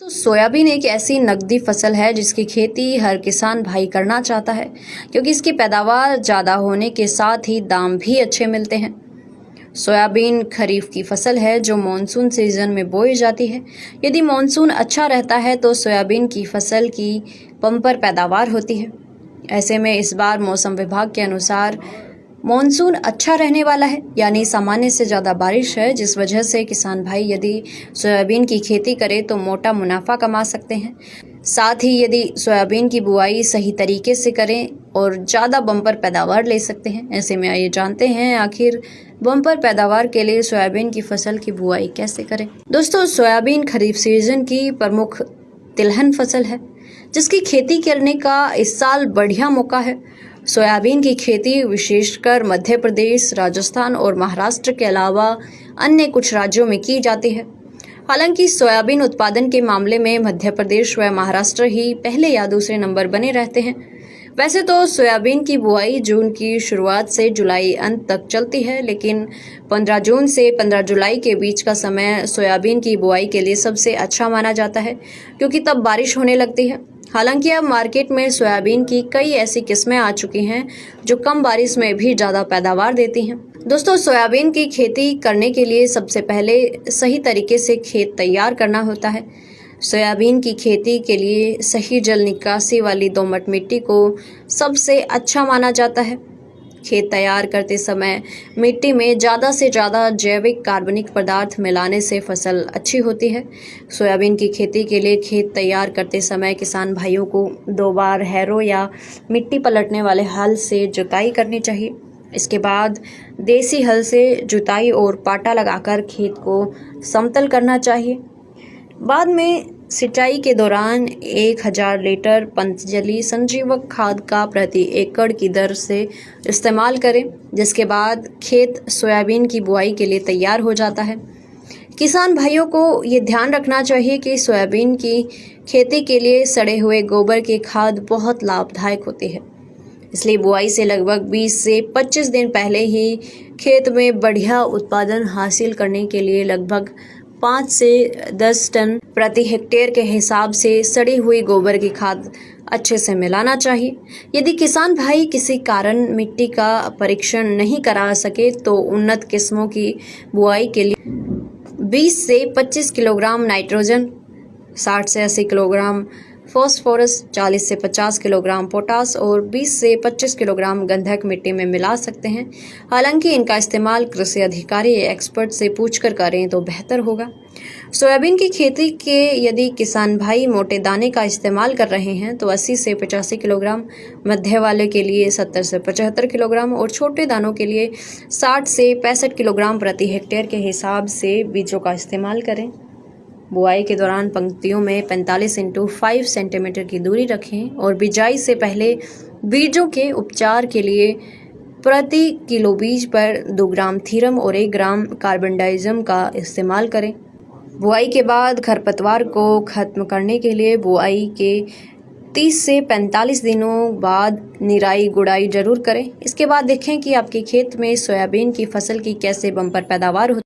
दोस्तों सोयाबीन एक ऐसी नकदी फसल है जिसकी खेती हर किसान भाई करना चाहता है क्योंकि इसकी पैदावार ज़्यादा होने के साथ ही दाम भी अच्छे मिलते हैं। सोयाबीन खरीफ की फसल है जो मानसून सीजन में बोई जाती है। यदि मानसून अच्छा रहता है तो सोयाबीन की फसल की बम्पर पैदावार होती है। ऐसे में इस बार मौसम विभाग के अनुसार मानसून अच्छा रहने वाला है, यानी सामान्य से ज़्यादा बारिश है, जिस वजह से किसान भाई यदि सोयाबीन की खेती करें तो मोटा मुनाफा कमा सकते हैं। साथ ही यदि सोयाबीन की बुआई सही तरीके से करें और ज़्यादा बम्पर पैदावार ले सकते हैं। ऐसे में आइए जानते हैं आखिर बम्पर पैदावार के लिए सोयाबीन की फसल की बुआई कैसे करें। दोस्तों सोयाबीन खरीफ सीजन की प्रमुख तिलहन फसल है जिसकी खेती करने का इस साल बढ़िया मौका है। सोयाबीन की खेती विशेषकर मध्य प्रदेश, राजस्थान और महाराष्ट्र के अलावा अन्य कुछ राज्यों में की जाती है। हालांकि सोयाबीन उत्पादन के मामले में मध्य प्रदेश व महाराष्ट्र ही पहले या दूसरे नंबर बने रहते हैं। वैसे तो सोयाबीन की बुआई जून की शुरुआत से जुलाई अंत तक चलती है, लेकिन 15 जून से 15 जुलाई के बीच का समय सोयाबीन की बुआई के लिए सबसे अच्छा माना जाता है क्योंकि तब बारिश होने लगती है। हालांकि अब मार्केट में सोयाबीन की कई ऐसी किस्में आ चुकी हैं जो कम बारिश में भी ज़्यादा पैदावार देती हैं। दोस्तों सोयाबीन की खेती करने के लिए सबसे पहले सही तरीके से खेत तैयार करना होता है। सोयाबीन की खेती के लिए सही जल निकासी वाली दोमट मिट्टी को सबसे अच्छा माना जाता है। खेत तैयार करते समय मिट्टी में ज़्यादा से ज़्यादा जैविक कार्बनिक पदार्थ मिलाने से फसल अच्छी होती है। सोयाबीन की खेती के लिए खेत तैयार करते समय किसान भाइयों को 2 बार हैरो या मिट्टी पलटने वाले हल से जुताई करनी चाहिए। इसके बाद देसी हल से जुताई और पाटा लगाकर खेत को समतल करना चाहिए। बाद में सिंचाई के दौरान 1000 लीटर पतंजलि संजीवक खाद का प्रति एकड़ की दर से इस्तेमाल करें, जिसके बाद खेत सोयाबीन की बुआई के लिए तैयार हो जाता है। किसान भाइयों को ये ध्यान रखना चाहिए कि सोयाबीन की खेती के लिए सड़े हुए गोबर की खाद बहुत लाभदायक होती है, इसलिए बुआई से लगभग 20 से 25 दिन पहले ही खेत में बढ़िया उत्पादन हासिल करने के लिए लगभग 5 से 10 टन प्रति हेक्टेयर के हिसाब से सड़ी हुई गोबर की खाद अच्छे से मिलाना चाहिए। यदि किसान भाई किसी कारण मिट्टी का परीक्षण नहीं करा सके तो उन्नत किस्मों की बुआई के लिए 20 से 25 किलोग्राम नाइट्रोजन, 60 से 80 किलोग्राम फॉस्फोरस, 40 से 50 किलोग्राम पोटास और 20 से 25 किलोग्राम गंधक मिट्टी में मिला सकते हैं। हालांकि इनका इस्तेमाल कृषि अधिकारी या एक्सपर्ट से पूछकर करें तो बेहतर होगा। सोयाबीन की खेती के यदि किसान भाई मोटे दाने का इस्तेमाल कर रहे हैं तो 80 से 85 किलोग्राम, मध्य वाले के लिए 70 से 75 किलोग्राम और छोटे दानों के लिए 60 से 65 किलोग्राम प्रति हेक्टेयर के हिसाब से बीजों का इस्तेमाल करें। बुआई के दौरान पंक्तियों में 45 × 5 सेंटीमीटर की दूरी रखें और बिजाई से पहले बीजों के उपचार के लिए प्रति किलो बीज पर 2 ग्राम थीरम और 1 ग्राम कार्बनडाइजम का इस्तेमाल करें। बुआई के बाद खरपतवार को खत्म करने के लिए बुआई के 30 से 45 दिनों बाद निराई गुड़ाई जरूर करें। इसके बाद देखें कि आपके खेत में सोयाबीन की फसल की कैसे बम्पर पैदावार होती है।